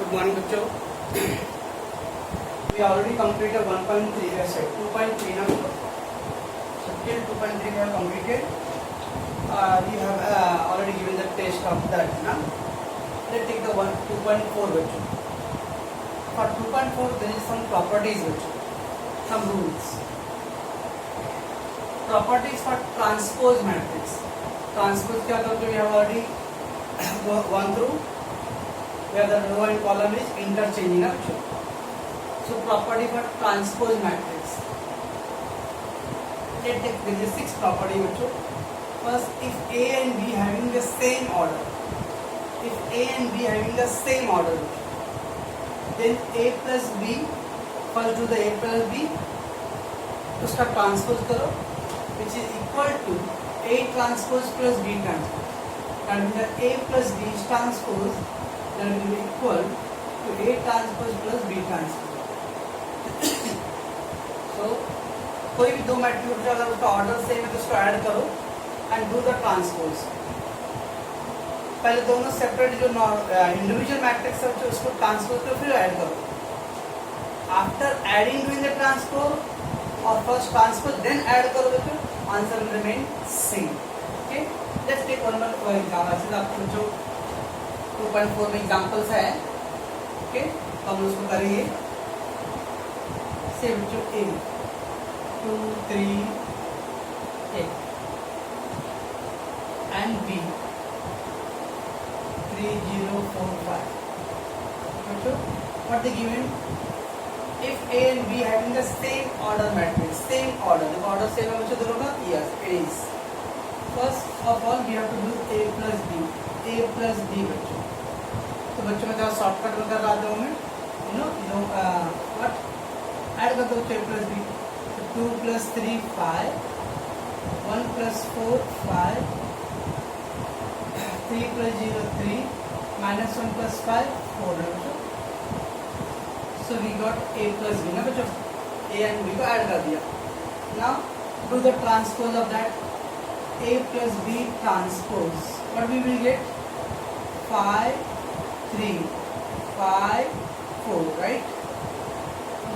Good morning, बच्चों. We already completed 1.3, sorry, 2.3 now. So till 2.3 we have completed. We have already given the test of that now. Let's take the 2.4 बच्चों. For 2.4 there is some properties बच्चों, some rules. Properties for transpose matrix. Transpose क्या करते हैं? We have already gone through. Where the row and column is interchanging actually. So property for transpose matrix. Let's take the 6 property also. First, if A and B having the same order, then A plus B, first do the A plus B, उसका transpose करो, which is equal to A transpose plus B transpose. And the A plus B transpose that will be equal to A transpose plus B transpose. So कोई भी दो matrix अगर उसका order same है तो उसको ऐड करो एंड डू द ट्रांसपोज. पहले दोनों सेपरेट जो इंडिविजुअल मैट्रिक्स है उसको ट्रांसपोज करो फिर ऐड करो. After adding doing the transpose और फर्स्ट ट्रांसपोज देन ऐड करो तो answer will remain same. Okay, let's take one more example. आपको जो 2.4 में एग्जांपल्स है, ओके, तो हम उसको करेंगे. से बच्चों A 2 3 A and B 3 0 4 5. बच्चों what they given? If A and B having the same order matrix, same order, the order same है बच्चों दोनों का? Yes, it is. First of all we have to do A plus B बच्चों. तो बच्चों में shortcut में कर रहा था मैं, व्हाट ऐड कर दो A plus B. 2 plus 3 5, 1 plus 4 5, 3 plus 0 3, minus 1 plus 5 4 है बच्चों. So we got A plus B ना बच्चों, A and B को ऐड कर दिया. Now do the transpose of that. A plus B transpose, what we will get? 5 3 5 4, right?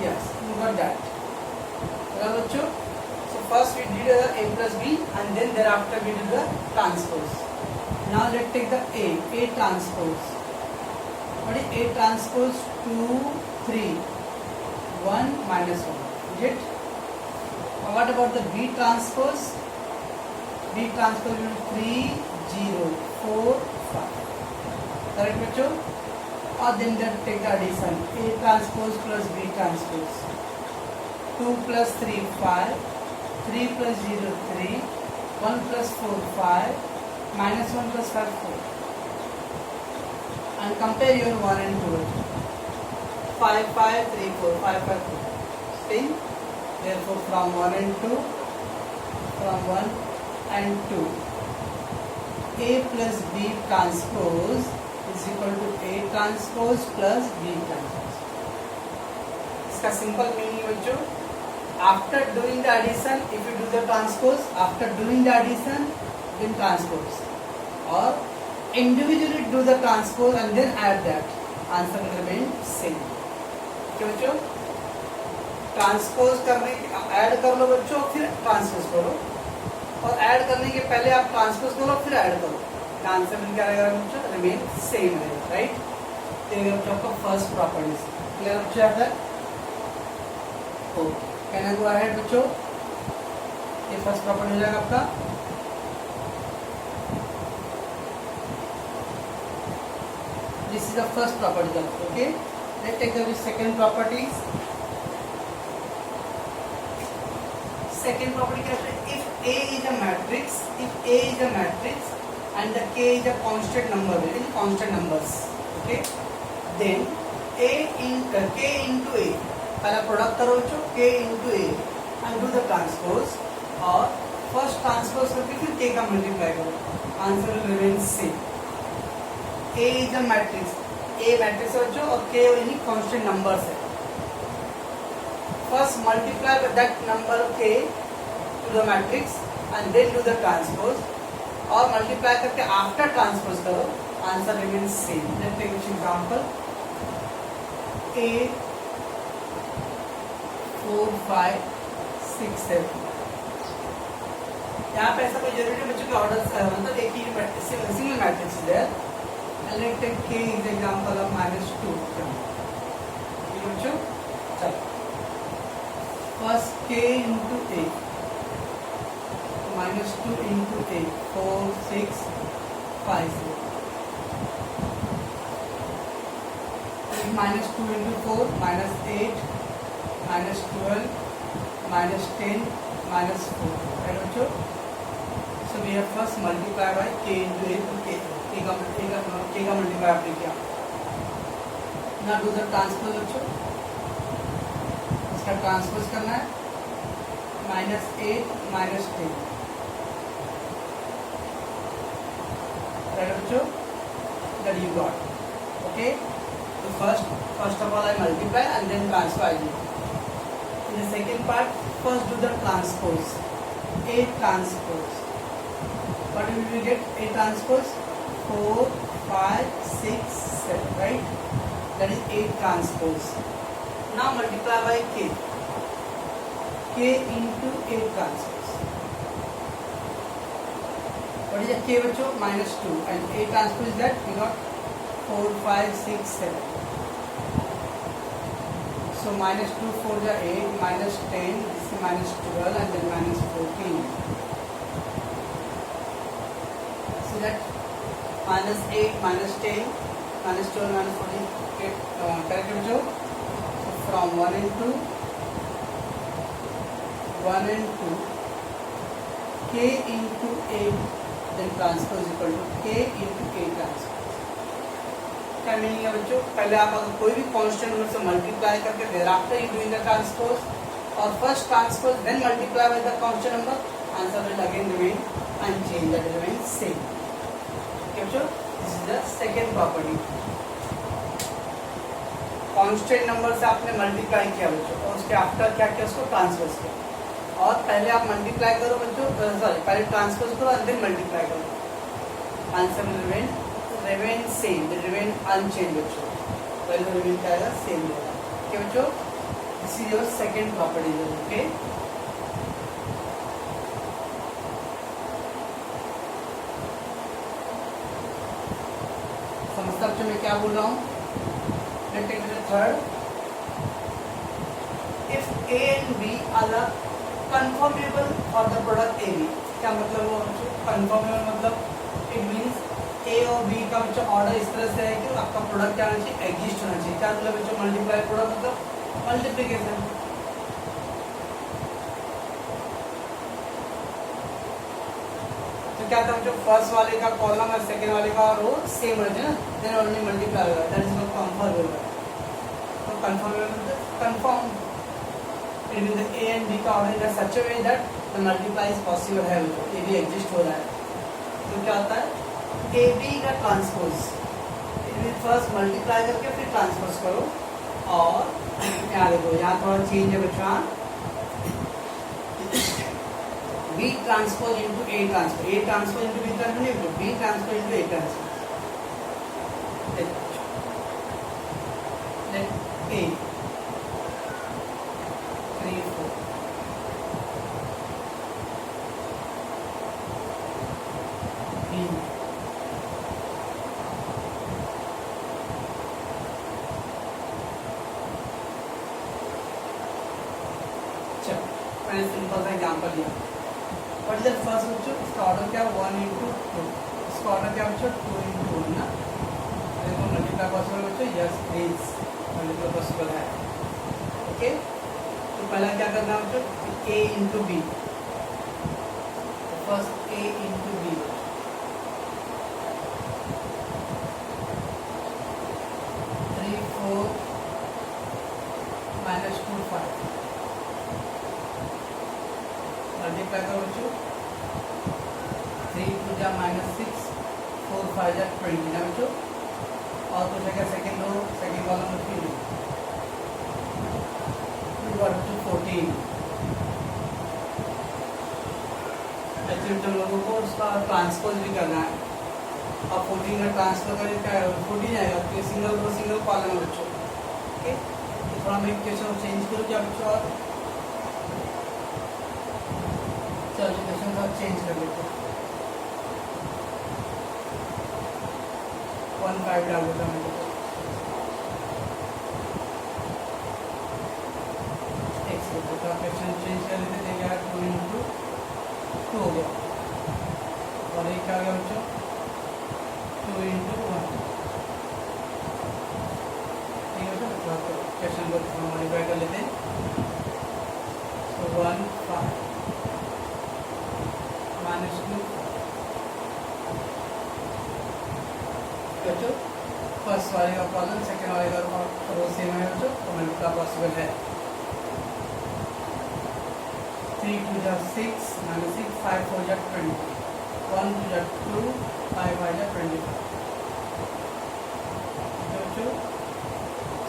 Yes, you got that. Right, bachcho? So first we did A plus B and then thereafter we did the transpose. Now let's take the A transpose. What is A transpose? 2 3 1 minus 1. Get? What about the B transpose? B transpose will be 3 0 4 5. Correct बच्चों? और then take the addition. A transpose plus B transpose. 2 plus 3 5, 3 plus 0 3, 1 plus 4 5, minus 1 plus 5 4. And compare your 1 and 2. 5 5 3 4 5 5 4. Same. Therefore from 1 and 2, from 1 and 2, A plus B transpose is equal to A transpose plus B transpose. इसका simple meaning बच्चों, after doing the addition if you do the transpose, after doing the addition then transpose, और individually do the transpose and then add that, answer will remain same. Okay बच्चों, transpose करने add कर लो बच्चों, फिर transpose करो, और add करने के पहले आप ट्रांसपोज करो फिर ऐड करो, आंसर में क्या रहेगा बच्चों? रिमेन सेम रहेगा, राइट? तो ये बच्चों आपका फर्स्ट प्रॉपर्टीज क्लियर बच्चों है. तो कैन आई गो अहेड बच्चों? ये फर्स्ट प्रॉपर्टी हो जाएगा आपका. This is the first property. Okay, let's take the second properties. Second property क्या है? If A is a matrix, and the K is a constant number, very constant numbers, okay, then K into A, पहला product करो बच्चों, K into A and do the transpose, और first transpose करके फिर K का multiply करो, answer will remain same. A is a matrix, A matrix है बच्चों और K यानी कांस्टेंट नंबर्स है. First multiply that number K to the matrix and then do the transpose, और मल्टीप्लाई करके आफ्टर ट्रांसपोज करो, answer remains same. Let's take this example. A 4 5 6 7। यहाँ पे ऐसा कोई जरूरी नहीं बच्चों के ऑर्डर मतलब एक ही सिंगल मैट्रिक्स है। Let take K is example of -2 बच्चों। चलो first K into A, -2 into A 4 6 5 0, -2 into 4 -8 -12 -10 -4, right बच्चों? So we have first multiply by K into A to K का मल्टीप्लाई आपने किया। Now do the transpose बच्चों। इसका transpose करना है -8 -10, right बच्चों? That you got, okay? So first of all I multiply and then transfer I do. In the second part, first do the transpose. A transpose. What will we get? A transpose 4 5 6 7, right? That is A transpose. Now multiply by K. K into A transpose. What is the K बच्चों? -2 and A transpose is that we got 4 5 6 7. So -2 4 is 8 -10, this is -12 and then -14. See that -8 -10 -12 -14 get correct बच्चों? So from 1 and 2 K into A then transpose equal to K into A transpose। क्या meaning है बच्चों? पहले आप अगर कोई भी constant number से मल्टीप्लाई करके there after you doing the transpose और first transpose then multiply by the constant number, answer will again remain unchange, that remain same. Okay बच्चों, this is the second property. Constant number से आपने multiply किया बच्चों और उसके after क्या किया? उसको ट्रांसपोज किया। और पहले आप मल्टीप्लाई करो बच्चों, सॉरी पहले ट्रांसपोज करो और देन मल्टीप्लाई करो, answer will remain same, will remain unchanged बच्चों। वैल्यू रिमेन क्या आएगा? सेम रहेगा। ओके बच्चों, this is your second property. Okay समझता बच्चों मैं क्या बोल रहा हूँ? Let's take the third. If A and B are the conformable for the product AB। क्या मतलब वो बच्चों? conformable मतलब it means A और B का बच्चों ऑर्डर इस तरह से है कि आपका प्रोडक्ट क्या होना चाहिए? एग्जिस्ट होना चाहिए। क्या मतलब बच्चों? मल्टीप्लाई प्रोडक्ट मतलब मल्टीप्लिकेशन। तो क्या था बच्चों? फर्स्ट वाले का कॉलम और सेकंड वाले का रो सेम होना चाहिए ना, देन ओनली मल्टीप्लाई होगा, दैट इज नॉट कंफर्मेबल। तो कंफर्मेबल मतलब confirm in the A and B का order in such a way that the multiply is possible है बच्चों, A भी एग्जिस्ट हो रहा है। तो क्या होता है? A B का ट्रांसपोज फर्स्ट मल्टीप्लाई करके फिर ट्रांसपोज करो। और यहाँ देखो, यहाँ थोड़ा चेंज है बच्चों। B transpose into A transpose, A transpose into B transpose नहीं, B transpose into A transpose. Let A 3 4 B चलो मैंने सिंपल सा एग्जांपल लिया। व्हाट इज द फर्स्ट बच्चों? इसका ऑर्डर क्या? 1 into 2। इसका ऑर्डर क्या बच्चों? 2 into 1 ना। देखो मल्टीप्लाई पॉसिबल बच्चों? यस प्लीज, मल्टीप्लाई पॉसिबल है। ओके, तो पहला क्या करना है बच्चों? A into B। First A into B 3 4 -2 5 multiply करो बच्चों। 3 2 जा -6 4 5 जा 20 ना बच्चों। और कुछ है क्या? सेकेंड रो सेकेंड कॉलम में फिर 14। एक्चुअली तुम लोगों को उसका ट्रांसपोज भी करना है और 14 का ट्रांसफर करें क्या 14 आएगा, तो सिंगल रो सिंगल कॉलम है बच्चों। ओके, थोड़ा मैं क्वेश्चन चेंज करूँ क्या बच्चों? और चलो क्वेश्चन का चेंज कर लेते हैं। 1 5 डाल देता हूँ मैं। क्वेश्चन चेंज कर लेते थे क्या? 2 × 2 हो गया, और एक आ गया बच्चों 2 × 1। ठीक है बच्चों, क्वेश्चन को मॉडिफाई कर लेते हैं। तो 1 5 -2 बच्चों, फर्स्ट वाले का कॉलम सेकेंड वाले का रो सेम है बच्चों, तो मल्टीप्लाई पॉसिबल है। 3 2 6 -6 5 4 20 1 2 2 5 5 25 बच्चों।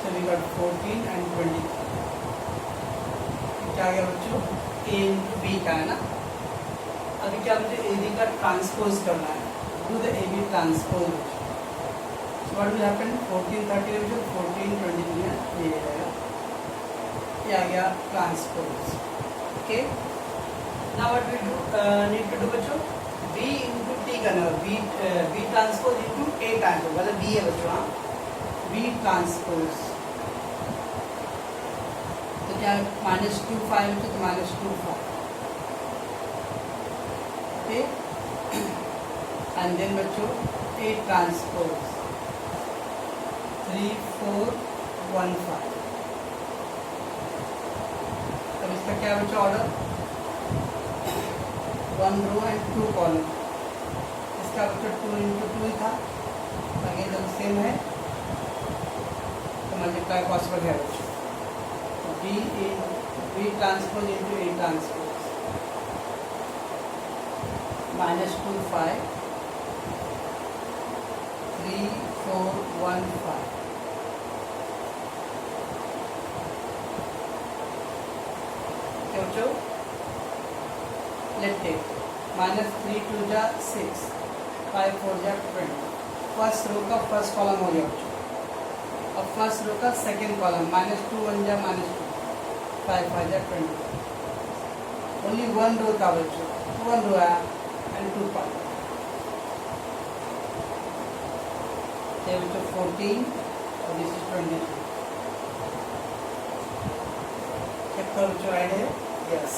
So we got 14 and 20। क्या गया बच्चों? A into B का है ना। अभी क्या मुझे AB का ट्रांसपोज करना है, do the AB transpose. So what will happen? 14 30 बच्चों, 14 23 है, ये रहेगा, ये आ गया transpose. Okay, now what we do need to do बच्चों? B into T करना है, B transpose into A transpose, मतलब B है बच्चों, हाँ B ट्रांसपोज। तो क्या -2 5 तो -2 5। ओके, एंड देन बच्चों A ट्रांसपोज 3 4 1 5। अब इसका क्या बच्चों ऑर्डर? 1 row and 2 column. इसका बच्चों 2 × 2 था, अगेन जब सेम है तो मल्टीप्लाई पॉसिबल है बच्चों। B transpose into A transpose -2 5 3 4 1 5। क्या बच्चों? Let take -3 2 6 5 4 20। फर्स्ट रो का फर्स्ट कॉलम हो गया बच्चों। अब फर्स्ट रो का सेकेंड कॉलम -2 1 -2 5 5 20। ओनली 1 रो था बच्चों, 1 रो है एंड 2 कॉलम। ये बच्चों 14 और दिस इज 23। चेक करो बच्चों, राइट है? Yes.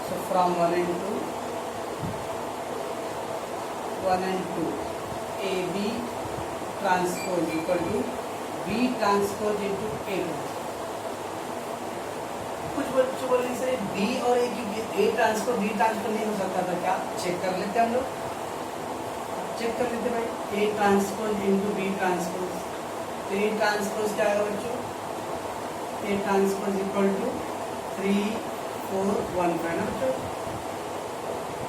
So from 1 and 2 1 and 2 AB transpose equal to B transpose into A transpose. कुछ बच्चों बोले से B और A की A ट्रांसपोज B ट्रांसपोज नहीं हो सकता था क्या? चेक कर लेते हम लोग, चेक कर लेते भाई। A transpose into B transpose, तो A ट्रांसपोज क्या आएगा बच्चों? A ट्रांसपोज इक्वल टू 3 4 1 5 ना बच्चों,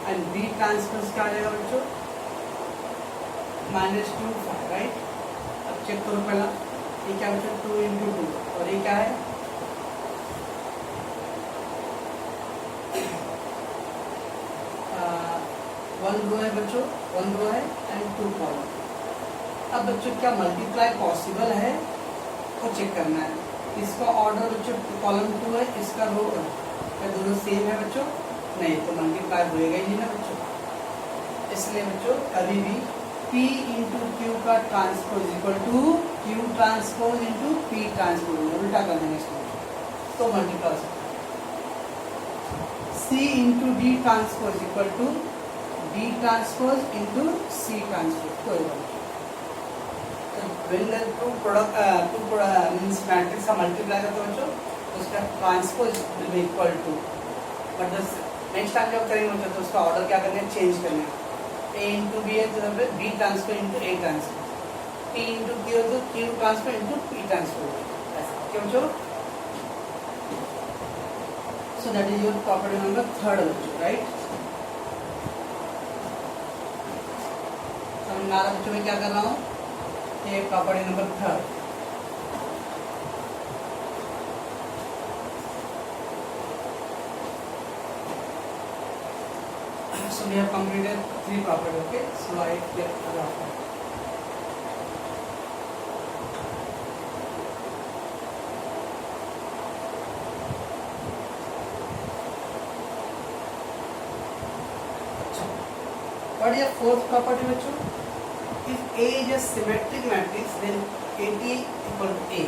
एंड B ट्रांसपोज क्या आ जाएगा बच्चों? -2 5, राइट। अब चेक करो पहला, ये क्या बच्चों? 2 × 2, और ये क्या है? 1 रो है बच्चों, 1 रो है एंड 2 कॉलम। अब बच्चों क्या मल्टीप्लाई पॉसिबल है वो चेक करना है। इसका ऑर्डर बच्चों कॉलम 2 है, इसका रो क्या दोनों सेम है बच्चों? नहीं, तो मल्टीप्लाई होएगा ही नहीं ना बच्चों। इसलिए बच्चों कभी भी P × Q का transpose equal to Q transpose into P transpose, उल्टा कर देंगे इसको तो मल्टीप्लाई हो सकता है। C × D transpose equal to D transpose into C transpose, कोई बात नहीं। when the two means matrix का मल्टीप्लाई करते हो बच्चों, तो उसका transpose will be equal to, but next time जब करेंगे बच्चों तो उसका ऑर्डर क्या करना है? चेंज करना है। A into B है तो B transfer into A transfer, P into Q है तो Q transfer into P transfer, क्यों बच्चों? So that is your property number 3 बच्चों, राइट। समझ में आ रहा बच्चों मैं क्या कर रहा हूँ? ये property number 3। So we have completed 3 property, okay? So I get the what is fourth property बच्चों? If A is a symmetric matrix then AT equal to A.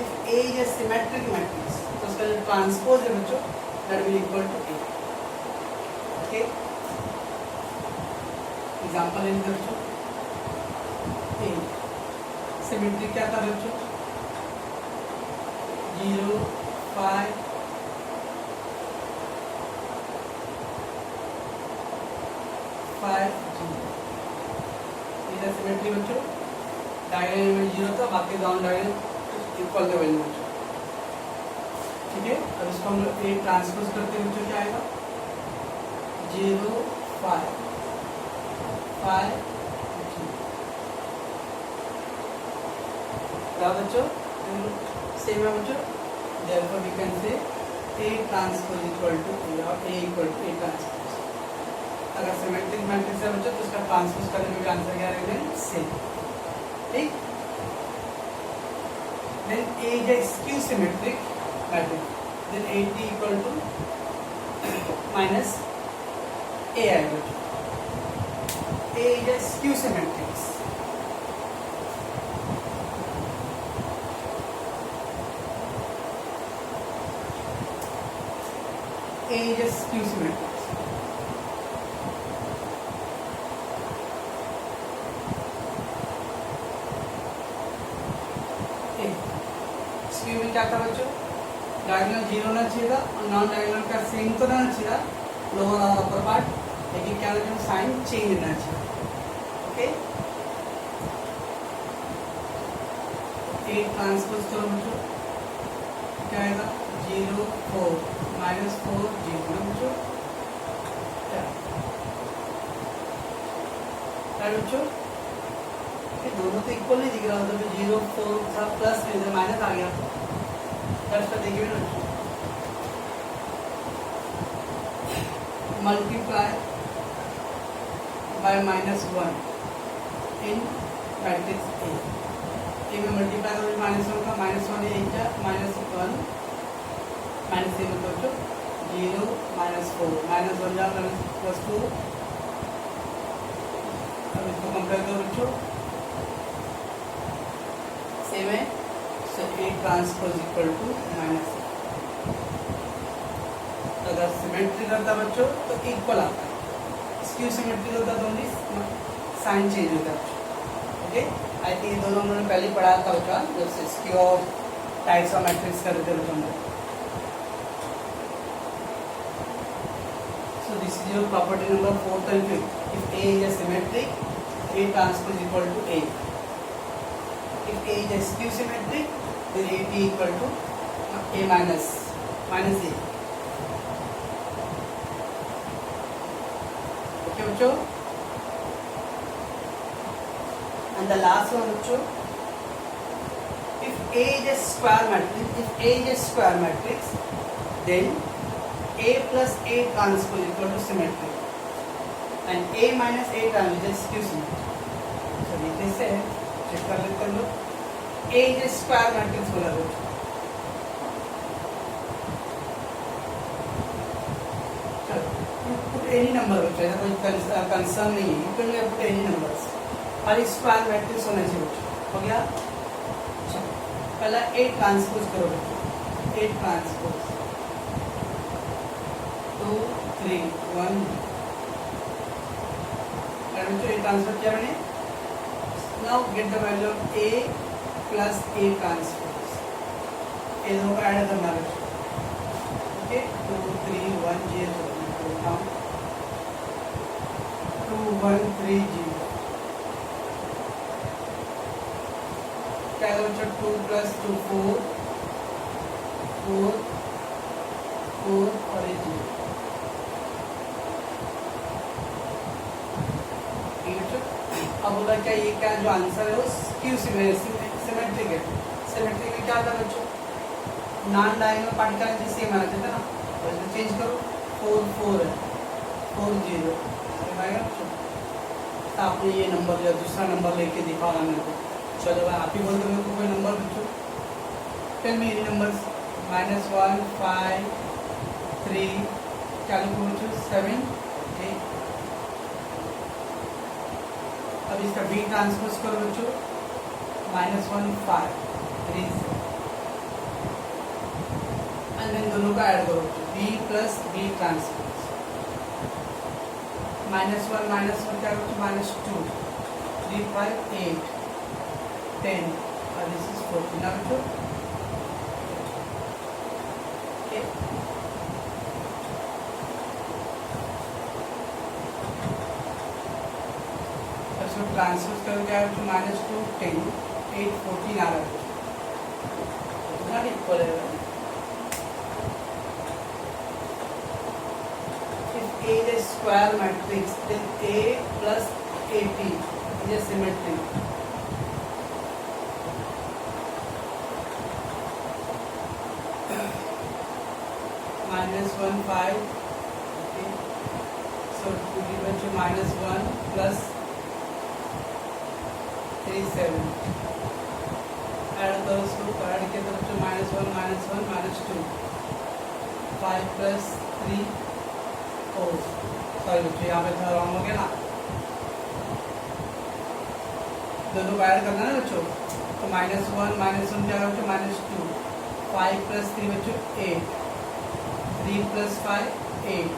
If A is a symmetric matrix तो उसका जो transpose है बच्चों that will equal to A. Okay? Example लेंगे बच्चों. A symmetry क्या था बच्चों? 0 5 5 इधर सिमेट्री बच्चों डायगोनल में 0 था, बाकी down diagonal equal the value बच्चों. ठीक है, अब इसको हम लोग एक ट्रांसपोज करते हैं बच्चों, क्या आएगा? 0 5 5 क्या बच्चों? सेम है बच्चों. therefore we can say A transpose equal to A और A equal to A transpose. अगर सिमेट्रिक मैट्रिक्स है बच्चों तो उसका ट्रांसपोज करने में भी आंसर क्या रहेगा? सेम. ठीक. then A is a skew symmetric matrix then AT equal to minus A आएगा बच्चों. A is a skew symmetric. A is a skew symmetric. Skew में क्या था बच्चों? डायगोनल 0 होना चाहिए था और नॉन डायगोनल का सेम तो रहना चाहिए था, लोअर और अपर पार्ट, लेकिन क्या होना साइन चेंज रहना चाहिए. ओके, A ट्रांसपोज करो बच्चों, क्या आएगा? 0 4 माइनस 4 0 ना बच्चों. क्या बच्चों? दोनों तो इक्वल नहीं दिख रहा, मतलब 0 4 था प्लस में इधर माइनस आ गया. प्लस का देखिए ना, multiply by -1 in matrix A. A में मल्टीप्लाई करोगे -1 का, -1 1 का -1 माइनस A मतलब बच्चों 0 -4 -1 जा +2. अब इसको कंपेयर करो बच्चों, सेम है. So A transpose equal to -A. अगर सिमेट्रिक रहता बच्चों तो इक्वल आता है, स्क्यू सिमेट्रिक होता तो ओनली साइन चेंज होता है. ओके, आई थिंक ये दोनों हम लोगों ने पहले पढ़ा था बच्चों, जैसे स्क्यू और टाइप्स ऑफ मैट्रिक्स करते थे बच्चों. So this is your property number 4th and 5th. If A is a symmetric, A transpose equal to A. If A is a skew symmetric, then AT equal to A minus A. Okay बच्चों. And the last one बच्चों, if A is a square matrix, then A plus A transpose equal to symmetry, and A minus A transpose is skew symmetry. So this is check कर लेते हैं लोग. A is a square matrix बोला दो. चलो put any number बच्चों, ऐसा कोई कंसर्न नहीं है. You can put any numbers. खाली स्क्वायर मैट्रिक्स होना चाहिए बच्चों. हो गया. चलो पहला A ट्रांसपोज करो बच्चों. A transpose 2 3 1. बच्चों A ट्रांसपोज क्या बने? Now get the value of A plus A transpose. A दोनों को ऐड करना है. Okay, 2 3 1 0. Count 2 1 3 0. क्या है बच्चों? 2 plus 2 4 4 4 और 0. अब बोला क्या ये क्या जो आंसर है वो स्क्यू सिमेट्रिक है. सिमेट्रिक में क्या था बच्चों? नॉन डायगोनल पार्ट का सेम आना चाहिए ना, तो इसको चेंज करो. 4 4 है, 4 0 आएगा बच्चों. आपने ये नंबर जो दूसरा नंबर लेके दिखाओ मेरे को. चलो भाई आप ही बोल दो मेरे को कोई नंबर बच्चों. Tell me any numbers. -1 5 3 क्या लिखो बच्चों? 7 8 अब इसका बी ट्रांसपोज करो बच्चों, -1 5 3 एंड देन दोनों का ऐड करो बच्चों, बी प्लस बी ट्रांसपोज, -1 -1 क्या बच्चों, -2 3 5 8 10 और दिस इज 14 ना बच्चों। ओके ट्रांसपोज करो क्या बच्चों, -2 10 8 14 आ रहा है बच्चों, इक्वल है। If A is a square matrix, then A plus AP is a symmetry. -1 5. Okay. So to be बच्चों -1 plus 3 7. ऐड करो उसको, ऐड किया तो बच्चों -1 -1 -2 5 plus 3 4. सॉरी बच्चों यहाँ पे थोड़ा रॉन्ग हो गया ना, दोनों को ऐड करना है बच्चों, तो -1 -1 क्या बच्चों, -2 5 plus 3 बच्चों 8 3 plus 5 8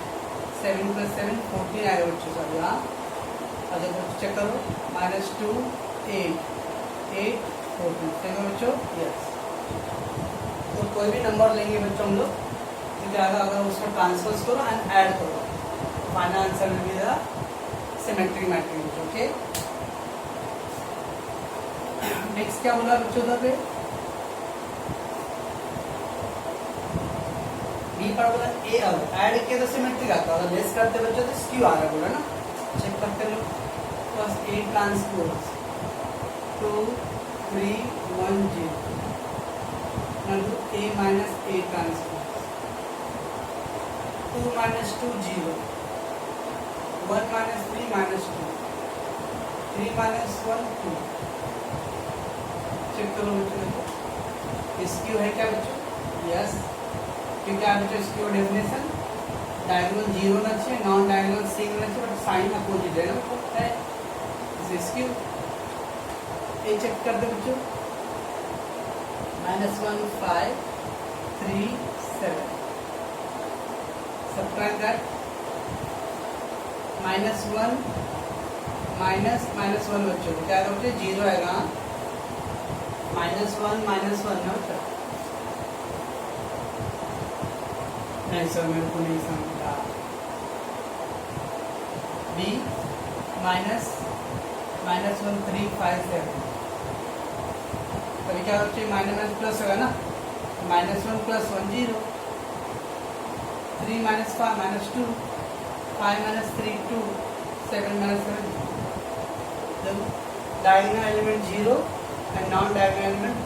7 plus 7 14 आएगा बच्चों। सॉरी हाँ, अच्छा बच्चों चेक करो, -2 8 8 14 सही है बच्चों, यस। तो कोई भी नंबर लेंगे बच्चों हम लोग, तो क्या होगा, अगर उसको ट्रांसपोज करो एंड ऐड करो, final answer will be the symmetric matrix. Okay next क्या बोला बच्चों उधर पे, बी पर बोला ए, ऐड किया तो सिमेट्रिक आता है, लेस करते बच्चों तो स्क्यू आ रहा है बोला ना, चेक करते हैं लोग। First A transpose 2 3 1 0 A minus A transpose 2 minus 2 0 1 minus 3 minus 2 3 minus 1 2। Check करो बच्चों, स्क्यू है क्या बच्चों, यस, क्योंकि आप बच्चों स्क्यू डेफिनेशन डायगोनल 0 होना चाहिए, नॉन डायगोनल सेम होना चाहिए, बट साइन अपोजिट है ना बच्चों, है स्क्यू। ये चेक कर दो बच्चों, -1 5 3 7, subtract that, -1 -1 बच्चों क्या आएगा बच्चों, 0 आएगा, -1 ना बच्चों, नहीं सर मेरे को नहीं समझा, B -1 3 5 7, तभी क्या बच्चे माइनस प्लस होगा ना, -1 + 1 0 3 - 5 -2 5 - 3 2 7 - 7। जब diagonal element 0 and non diagonal element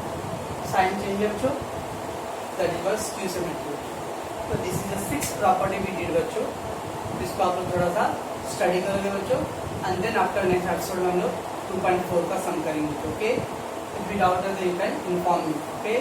sign change है बच्चों, that is what skew symmetry. तो this is the 6th property we did बच्चों, इसको आप लोग थोड़ा सा स्टडी करोगे बच्चों, and then after next episode में हम लोग 2.4 का सम करेंगे। Okay, if you doubt us you can inform me. Okay.